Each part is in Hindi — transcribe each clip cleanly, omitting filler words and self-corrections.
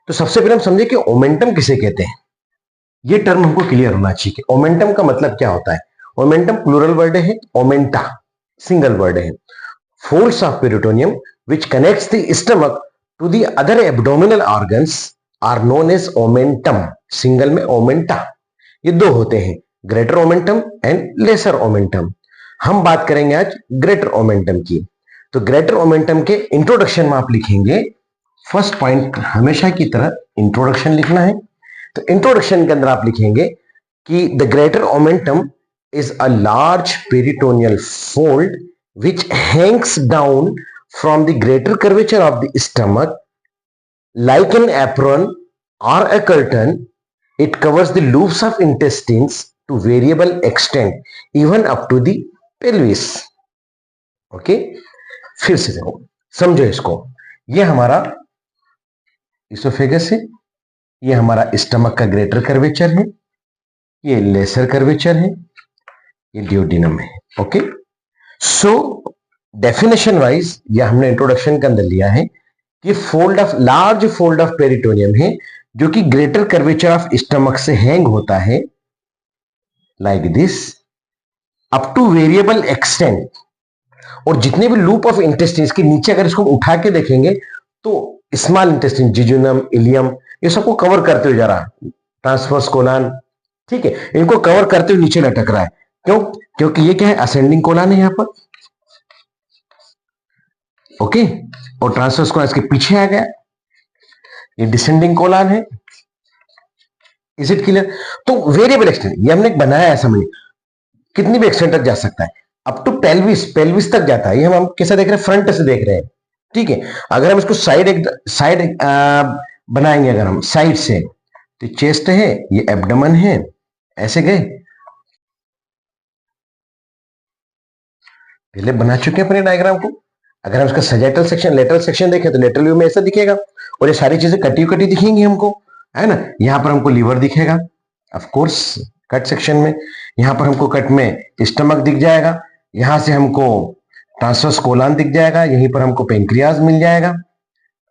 तो सबसे पहले हम समझे कि ओमेंटम किसे कहते हैं। ये टर्म हमको क्लियर होना चाहिए कि ओमेंटम का मतलब क्या होता है। ओमेंटम प्लूरल वर्ड है, ओमेंटा सिंगल वर्ड है। Folds of peritoneum which connects the stomach to the other abdominal organs are known as omentum. Single में ओमेंटा। ये दो होते हैं, greater omentum and lesser omentum. हम बात करेंगे आज ग्रेटर ओमेंटम की। तो ग्रेटर ओमेंटम के इंट्रोडक्शन में आप लिखेंगे, फर्स्ट पॉइंट हमेशा की तरह इंट्रोडक्शन लिखना है। तो इंट्रोडक्शन के अंदर आप लिखेंगे कि the greater omentum is a large peritoneal fold which hangs down from the greater curvature of the stomach like an apron or a curtain. It covers the loops of intestines to variable extent even up to the pelvis. Okay, फिर से देखो, समझो इसको। ये हमारा इसोफेगस है, ये हमारा स्टमक का ग्रेटर कर्वेचर है, ये लेसर कर्वेचर है, ये ड्यूडिनम है। ओके, सो डेफिनेशन वाइज या हमने इंट्रोडक्शन के अंदर लिया है कि fold of large fold of peritoneum है जो कि ग्रेटर कर्वेचर ऑफ स्टमक से हैंग होता है like this up two variable extent. और जितने भी लूप ऑफ इंटेस्टिन के नीचे अगर इसको उठा के देखेंगे तो स्मॉल इंटेस्टिन, जिजुनम, इलियम, ये सबको कवर करते हुए जा रहा है, ट्रांसवर्स कोलन, ठीक है, इनको कवर करते हुए नीचे लटक रहा है। क्यों? क्योंकि ये क्या है, असेंडिंग कोलन है यहां पर। ओके, और ट्रांसवर्स कोलन इसके पीछे आ गया, ये डिसेंडिंग कोलन है। Is it clear? तो वेरिएबल एक्सटेंट ये हमने बनाया है, समझिए कितनी भी एक्सटेंट तक जा सकता है, अप टू पेल्विस, पेल्विस तक जाता है। ये हम कैसे देख रहे हैं, फ्रंट से देख रहे हैं, ठीक है। अगर हम इसको साइड बनाएंगे, अगर हम साइड से, तो चेस्ट है, ये एब्डोमेन है, ऐसे गए, पहले बना चुके हैं अपने डायग्राम को। अगर हम इसका सजेटल सेक्शन, लेटरल सेक्शन देखें तो लेटरल व्यू में ऐसा दिखेगा, और ये सारी चीजें कटी कटी दिखेंगी हमको, है ना। यहाँ पर हमको लीवर दिखेगा, ऑफ कोर्स कट सेक्शन में। यहाँ पर हमको कट में स्टमक दिख जाएगा, यहां से हमको ट्रांसवर्स कोलन दिख जाएगा, यहीं पर हमको पेंक्रियाज मिल जाएगा।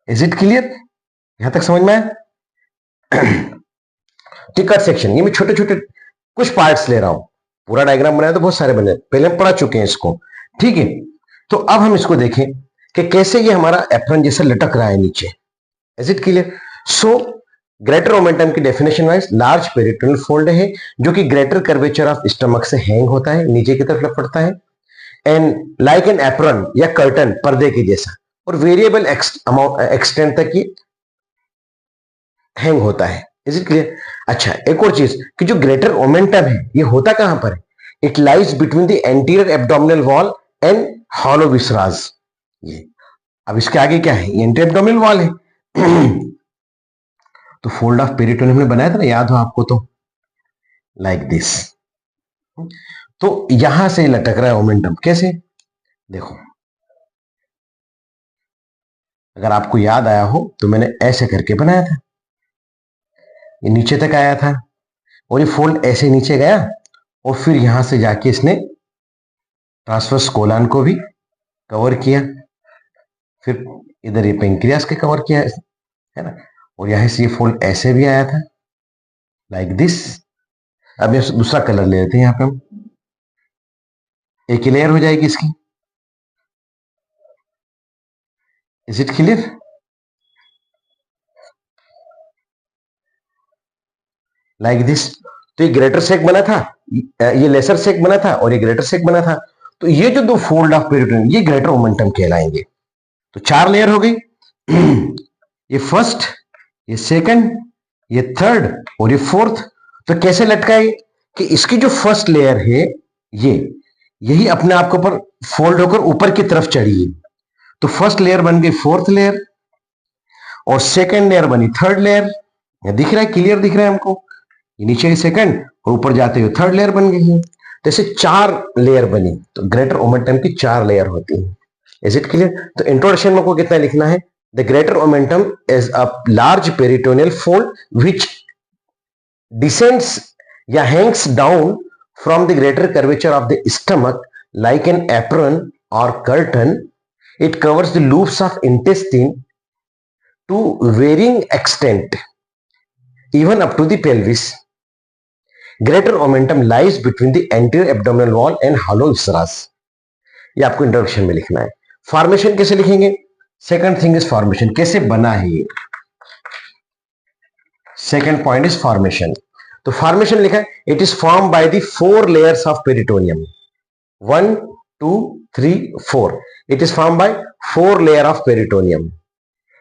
Is it clear? यहां तक समझ में आया? कट सेक्शन, ये मैं छोटे छोटे कुछ पार्ट्स ले रहा हूं, पूरा डायग्राम बनाया तो बहुत सारे बने, पहले हम पढ़ा चुके हैं इसको, ठीक है। तो अब हम इसको देखें कि कैसे ये हमारा एप्रन जैसा लटक रहा है नीचे। Is it clear? So greater omentum की definition wise large peritoneal fold है जो कि ग्रेटर कर्वेचर ऑफ स्टमक से हैंग होता है, नीचे की तरफ लपटता है, एंड लाइक एन एप्रन या कर्टन, पर्दे के जैसा, और वेरिएबल एक्सटेंट तक ये हैंग होता है। Is it clear? अच्छा, एक और चीज कि जो ग्रेटर ओमेंटम है ये होता कहां पर है, it lies between the anterior abdominal wall and hollow viscera. ये अब इसके आगे क्या है, एंटीरियर एब्डोमिनल वॉल है। तो फोल्ड ऑफ पेरिटोनियम हमने बनाया था ना, याद हो आपको, तो लाइक दिस। तो यहां से लटक रहा है ओमेंटम, कैसे देखो, अगर आपको याद आया हो तो मैंने ऐसे करके बनाया था, ये नीचे तक आया था, और ये फोल्ड ऐसे नीचे गया, और फिर यहां से जाके इसने ट्रांसवर्स कोलन को भी कवर किया, फिर इधर ये पेंक्रियास के कवर किया, है ना, और यहां से ये फोल्ड ऐसे भी आया था लाइक दिस। अब ये दूसरा कलर ले लेते हैं, यहां पे हम एक लेयर हो जाएगी इसकी। Is it clear? Like this. तो ये ग्रेटर सेक बना था, ये लेसर सेक बना था, और ये ग्रेटर सेक बना था। तो ये जो दो फोल्ड ऑफ पेरिटोनियम ये ग्रेटर ओमेंटम कहलाएंगे। तो 4 लेयर हो गई। ये फर्स्ट, ये सेकंड, ये थर्ड, और ये फोर्थ। तो कैसे लटका है कि इसकी जो फर्स्ट लेयर है ये, यही अपने आप के ऊपर फोल्ड होकर ऊपर की तरफ चढ़ी है। तो फर्स्ट लेयर बन गई फोर्थ लेयर, और सेकंड लेयर बनी थर्ड लेयर। दिख रहा है, क्लियर दिख रहा है हमको, ये नीचे की सेकंड और ऊपर जाते हुए थर्ड लेयर बन गई है। तो ऐसे 4 लेयर बनी। तो ग्रेटर ओमेंटम की 4 लेयर होती है। Is it clear? तो इंट्रोडक्शन में को कितना लिखना है, the greater omentum is a large peritoneal fold which descends या hangs down from the greater curvature of the stomach like an apron और curtain. It covers the loops of intestine to varying extent even up to the pelvis. Greater omentum lies between the anterior abdominal wall and hollow viscerals. ये आपको इंट्रोडक्शन में लिखना है. फॉर्मेशन कैसे लिखेंगे? Second thing is formation. कैसे बना है ये? Second point is formation. तो फॉर्मेशन लिखा है, it is form by the 4 layers of peritoneum. 1 2 3 4. It is form by 4 layer of peritoneum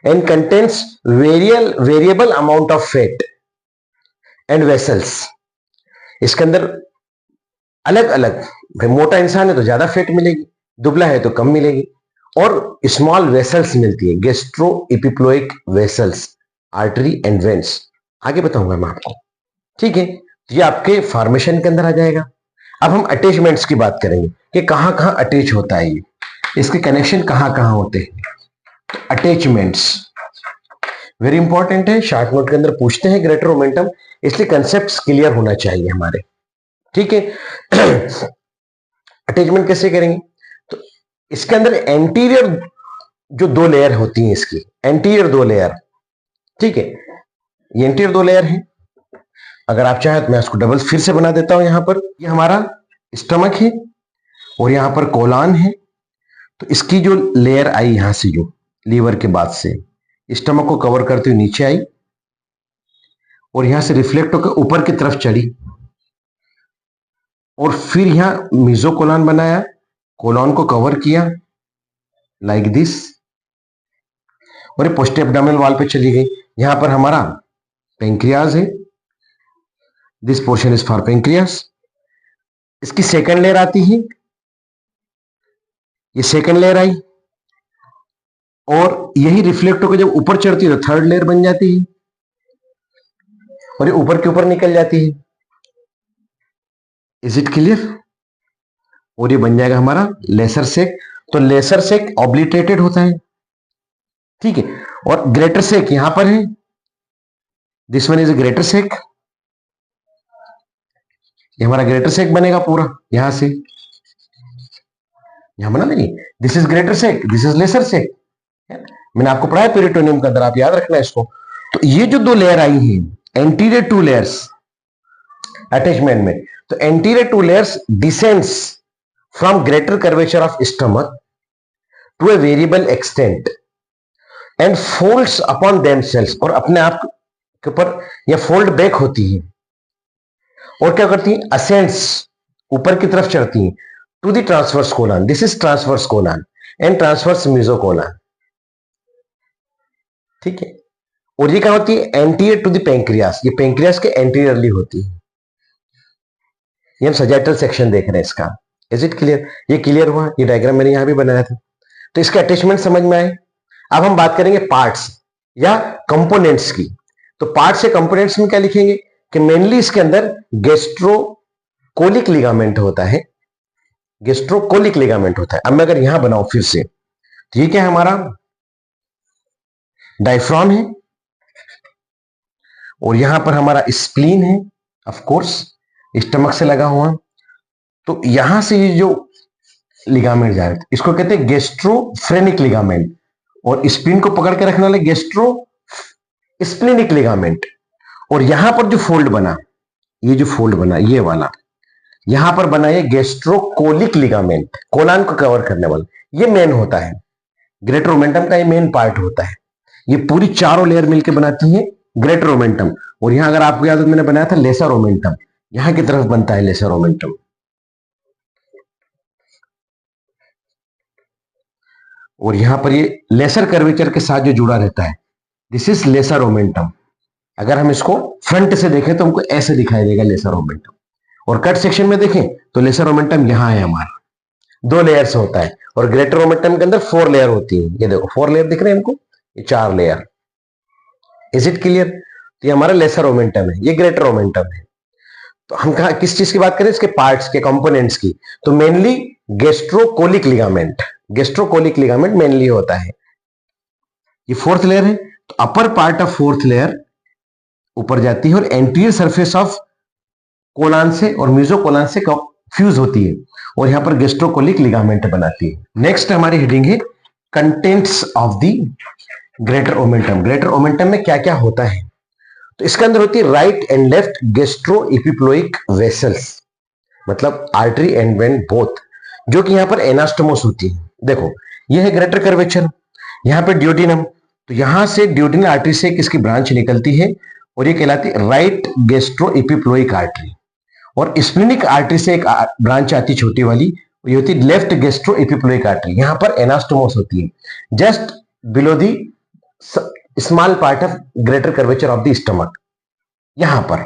and contains variable amount of fat and vessels. इसके अंदर अलग अलग, भाई मोटा इंसान है तो ज्यादा फैट मिलेगी, दुबला है तो कम मिलेगी, और स्मॉल वेसल्स मिलती है, gastro epiploic vessels, artery and veins. आगे बताऊंगा मैं आपको. ठीक है, तो ये आपके फॉर्मेशन के अंदर आ जाएगा. अब हम अटैचमेंट्स की बात करेंगे कि कहां कहां अटैच होता है, ये इसके कनेक्शन कहां कहां होते हैं. अटैचमेंट्स वेरी इंपॉर्टेंट है, शॉर्ट नोट के अंदर पूछते हैं ग्रेटर ओमेंटम, इसलिए कंसेप्ट्स क्लियर होना चाहिए हमारे. ठीक है. अटैचमेंट कैसे करेंगे? तो इसके अंदर एंटीरियर जो 2 लेयर होती हैं, इसकी एंटीरियर 2 लेयर. ठीक है, ये एंटीरियर 2 लेयर है. अगर आप चाहें तो मैं इसको डबल फिर से बना देता हूं. यहां पर ये हमारा स्टमक है और यहां पर कोलान है. तो इसकी जो लेयर आई यहां से, जो लीवर के बाद से स्टमक को कवर करते हुए नीचे आई और यहां से रिफ्लेक्ट होकर ऊपर की तरफ चढ़ी और फिर यहां मीजोकोलान बनाया, कोलॉन को कवर किया लाइक दिस, और ये पोस्टे एब्डोमिनल वॉल पे चली गई. यहां पर हमारा पेंक्रियाज है, this portion is for pancreas. इसकी सेकंड लेयर आती है, ये सेकंड लेयर आई और यही रिफ्लेक्ट होकर जब ऊपर चढ़ती है तो थर्ड लेयर बन जाती है और ये ऊपर के ऊपर निकल जाती है. Is it clear? और ये बन जाएगा हमारा लेसर सेक. तो लेसर सेक ऑब्लिटरेटेड होता है. ठीक है, और ग्रेटर सेक यहां पर है, this one is a greater sac. ये हमारा ग्रेटर सेक बनेगा पूरा, यहां से यहां बना देंगे, this is greater sac, this is lesser sac. मैंने आपको पढ़ाया पेरिटोनियम के अंदर, आप याद रखना इसको. तो ये जो 2 लेयर आई हैं, एंटीरियर 2 लेयर्स अटैचमेंट में, तो anterior 2 layers descends from greater curvature of stomach to a variable extent and folds upon themselves, और अपने आप के ऊपर या फोल्ड बैक होती है और क्या करती है, असेंड्स, ऊपर की तरफ चढ़ती है to the transverse colon. This is transverse colon and transverse mesocolon. ठीक है, और ये क्या होती है, एंटीरियर टू द पेंक्रियास. ये पेंक्रियास के एंटीरियरली होती है. ये हम सजाइटल सेक्शन देख रहे हैं इसका. Is it clear? ये क्लियर हुआ? ये डायग्राम मैंने यहां भी बनाया था. तो इसके अटैचमेंट समझ में आए. अब हम बात करेंगे पार्ट्स या कंपोनेंट्स की. तो पार्ट्स या कंपोनेंट्स में क्या लिखेंगे कि मेनली इसके अंदर गेस्ट्रोकोलिक लिगामेंट होता है. गेस्ट्रोकोलिक लिगामेंट होता है. अब मैं अगर यहां बनाऊं फिर से, तो ये क्या है, हमारा डायफ्राम है और यहां पर हमारा स्प्लीन है, ऑफ कोर्स स्टमक से लगा हुआ. तो यहां से ये जो लिगामेंट जा रहे थे इसको कहते हैं गेस्ट्रोफ्रेनिक लिगामेंट, और स्प्लीन को पकड़ के रखने वाले गेस्ट्रो स्प्लीनिक लिगामेंट. और यहां पर जो फोल्ड बना, ये जो फोल्ड बना ये वाला, यहां पर बना ये गेस्ट्रोकोलिक लिगामेंट, कोलान को कवर करने वाला, ये मेन होता है. ग्रेटर ओमेंटम का ये मेन पार्ट होता है. ये पूरी चारों लेयर मिलकर बनाती है ग्रेटर ओमेंटम. और यहां अगर आपको याद है मैंने बनाया था लेसर ओमेंटम, यहां की तरफ बनता है लेसर ओमेंटम. और यहां पर ये लेसर कर्वेचर के साथ जो जुड़ा रहता है, दिस इज लेसर ओमेंटम. अगर हम इसको फ्रंट से देखें तो हमको ऐसे दिखाई देगा लेसर ओमेंटम, और कट सेक्शन में देखें तो लेसर ओमेंटम यहां है हमारा. 2 लेयर्स होता है और ग्रेटर ओमेंटम के अंदर 4 लेयर होती है. ये देखो 4 लेयर दिख रहे हैं हमको, ये 4 लेयर. Is it clear? तो ये हमारा लेसर ओमेंटम है, ये ग्रेटर ओमेंटम है. तो हम कहा किस चीज की बात करें, इसके पार्ट्स के कंपोनेंट्स की. तो मेनली गेस्ट्रोकोलिक लिगामेंट, गेस्ट्रोकोलिक लिगामेंट मेनली होता है. ये 4th लेयर है. तो upper part of 4th layer ऊपर जाती है और एंटीरियर सरफेस ऑफ कोलान से और मेसोकोलान से फ्यूज होती है और यहां पर गेस्ट्रोकोलिक लिगामेंट बनाती है. नेक्स्ट हमारी हेडिंग है contents of the greater omentum, greater omentum में क्या क्या होता है? तो इसके अंदर होती है right and left gastro epiploic vessels, मतलब आर्टरी एंड वेन बोथ, जो कि यहां पर एनास्टोमोस होती है। देखो ये है ग्रेटर कर्वेचर, यहां पे ड्यूटिनम, तो यहां से ड्यूटिनल आर्टरी से किसकी ब्रांच निकलती है और ये कहलाती है राइट गैस्ट्रो एपिप्लोइक आर्टरी। और स्प्लिनिक आर्टरी से एक ब्रांच आती छोटी वाली, ये होती है लेफ्ट गैस्ट्रो एपिप्लोइक आर्टरी, यहां पर एनास्टोमोस होती है just below the small part of greater curvature of the stomach, यहां पर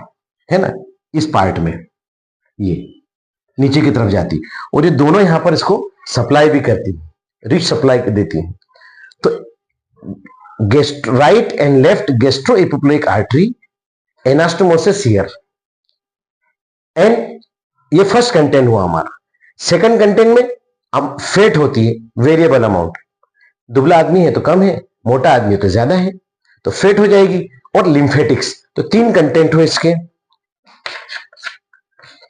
है ना, इस पार्ट में ये नीचे की तरफ जाती, और ये दोनों यहां पर इसको सप्लाई भी करती है, रिच सप्लाई देती है। तो right and left gastro epiploic artery, anastomosis here, and ये फर्स्ट कंटेंट हुआ हमारा। सेकंड कंटेंट में अब फैट होती है वेरिएबल अमाउंट, दुबला आदमी है तो कम है, मोटा आदमी है तो ज्यादा है, तो फैट हो जाएगी। और लिम्फेटिक्स, तो तीन कंटेंट हुए इसके,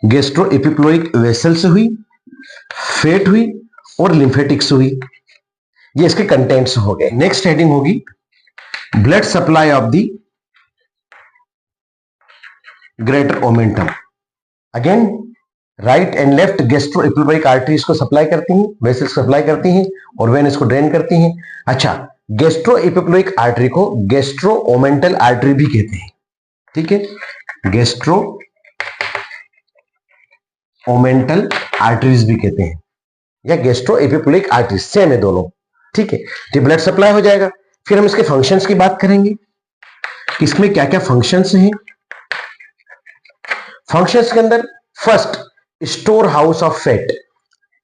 गैस्ट्रो एपिप्लोइक वेसल्स हुई, फैट हुई और लिम्फेटिक्स हुई, ये इसके कंटेंट्स हो गए। नेक्स्ट हेडिंग होगी blood supply of the greater omentum. Again right and left gastro epiploic arteries को सप्लाई करती हैं, वेसल्स सप्लाई करती हैं और वेन इसको ड्रेन करती हैं। अच्छा, गैस्ट्रो एपिप्लोइक आर्टरी को गैस्ट्रो ओमेंटल आर्टरी भी कहते हैं, ठीक है, गैस्ट्रो ओमेंटल आर्टरीज भी कहते हैं या गैस्ट्रो एपिप्लोइक आर्टरीज, सेम है दोनों, ठीक है। तो ब्लड सप्लाई हो जाएगा। फिर हम इसके फंक्शंस की बात करेंगे, इसमें क्या क्या फंक्शंस हैं। फंक्शंस के अंदर first store house of fat,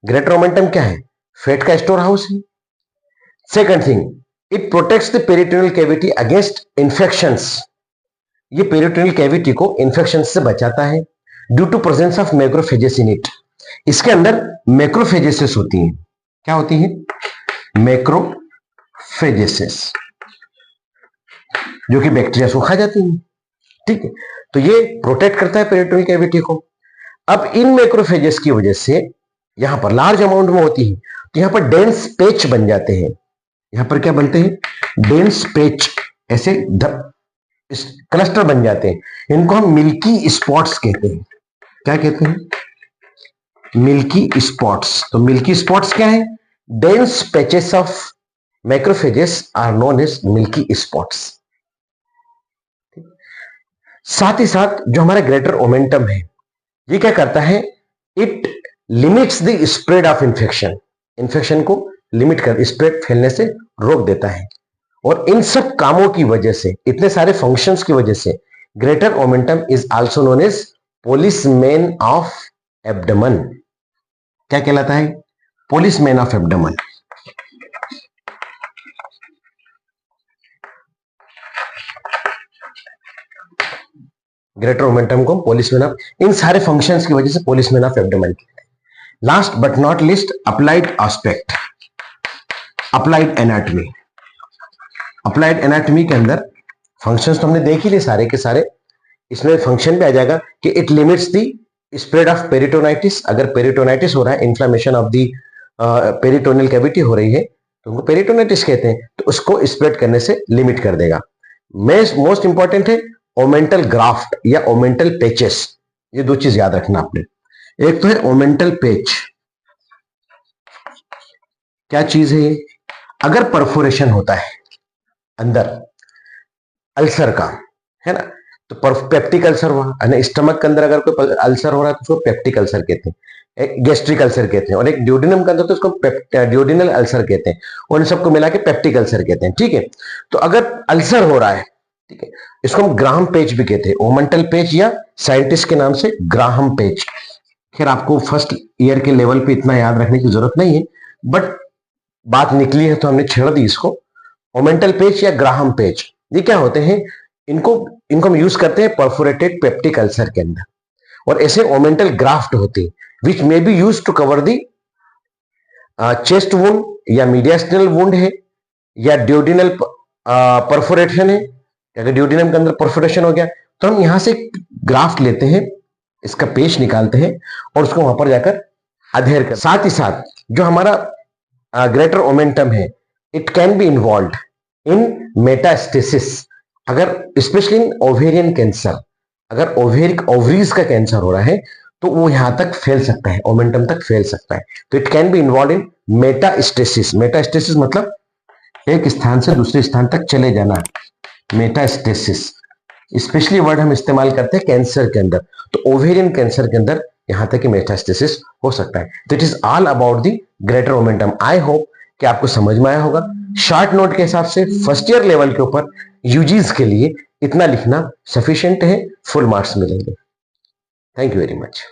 greater omentum क्या है, फैट का स्टोर हाउस है। Second thing, it protects the peritoneal cavity against infections, ये पेरिटोनियल कैविटी को इंफेक्शन से बचाता है due to presence of macrophages in it, इसके अंदर मैक्रोफेजेसेस होती हैं। क्या होती हैं, मैक्रोफेजेसेस, जो कि बैक्टीरिया को खा जाती हैं, ठीक है। तो ये प्रोटेक्ट करता है पेरिटोनियल कैविटी को। अब इन मैक्रोफेजेस की वजह से यहां पर लार्ज अमाउंट में होती है, तो यहां पर डेंस पेच बन जाते हैं, यहां पर क्या बनते हैं, डेंस पेच, ऐसे क्लस्टर बन जाते हैं, इनको हम मिल्की स्पॉट्स कहते हैं। क्या कहते हैं, मिल्की स्पॉट्स। तो मिल्की स्पॉट्स क्या है, dense patches of macrophages are known as milky spots. साथ ही साथ जो हमारा ग्रेटर ओमेंटम है, ये क्या करता है, it limits the spread of infection, infection को लिमिट कर, स्प्रेड फैलने से रोक देता है। और इन सब कामों की वजह से, इतने सारे फंक्शंस की वजह से, greater omentum is also known as policeman of abdomen. क्या कहलाता है, policeman of abdomen. Greater omentum को पोलिसमैन ऑफ, इन सारे फंक्शंस की वजह से policeman of abdomen. Last but not least applied aspect, applied anatomy. Applied anatomy के अंदर फंक्शंस तो हमने देख ही लिए सारे के सारे, इसमें फंक्शन भी आ जाएगा कि it limits the spread of peritonitis, अगर पेरिटोनाइटिस हो रहा है, inflammation of the peritoneal cavity हो रही है, तो उनको पेरिटोनाइटिस कहते हैं, तो उसको स्प्रेड करने से लिमिट कर देगा। मोस्ट इंपॉर्टेंट है ओमेंटल ग्राफ्ट या ओमेंटल पेचेस, ये दो चीज याद रखना आपने। एक तो है ओमेंटल पेच, क्या चीज है ये, अगर परफोरेशन होता है अंदर अल्सर का, है ना, तो पेप्टिक अल्सर हुआ, स्टमक के अंदर अगर कोई अल्सर हो रहा है तो उसको पेप्टिक अल्सर कहते हैं, एक गैस्ट्रिक अल्सर कहते हैं, और एक ड्यूडिनम के अंदर तो उसको ड्यूडिनल अल्सर कहते हैं, और इन सबको मिला के पेप्टिक अल्सर कहते हैं, ठीक है। तो अगर अल्सर हो रहा है, ठीक है, इसको हम ग्राहम पेच भी कहते हैं, ओमेंटल पेच या साइंटिस्ट के नाम से ग्राहम पेच। खैर आपको फर्स्ट ईयर के लेवल पे इतना याद रखने की जरूरत नहीं है, बट बात निकली है तो हमने छेड़ दी इसको। ओमेंटल पेच या ग्राहम पेच, ये क्या होते हैं, इनको इनको हम यूज करते हैं परफोरेटेड पेप्टिक अल्सर के अंदर, और ऐसे ओमेंटल ग्राफ्ट होते हैं which may be used to cover the chest wound या मीडियास्टिनल वुंड है या ड्यूडिनल परफोरेशन है। अगर ड्यूडिनम के अंदर परफोरेशन हो गया तो हम यहां से ग्राफ्ट लेते हैं, इसका पेच निकालते हैं और उसको वहां पर जाकर अधेर कर। साथ ही साथ जो हमारा ग्रेटर ओमेंटम है, it can be involve in metastasis, अगर स्पेशली इन ओवेरियन कैंसर, अगर ओवरीज का कैंसर हो रहा है तो वो यहां तक फैल सकता है, ओमेंटम तक फैल सकता है। तो it can be involve in metastasis. Metastasis मतलब एक स्थान से दूसरे स्थान तक चले जाना, मेटास्टेसिस। स्पेशली वर्ड हम इस्तेमाल करते हैं कैंसर के अंदर, तो ओवेरियन कैंसर के अंदर यहां तक कि मेटास्टेसिस हो सकता है। तो it is all about the greater omentum. I hope कि आपको समझ में आया होगा। शॉर्ट नोट के हिसाब से फर्स्ट ईयर लेवल के ऊपर यूजीज के लिए इतना लिखना सफिशिएंट है, फुल मार्क्स मिलेंगे। Thank you very much.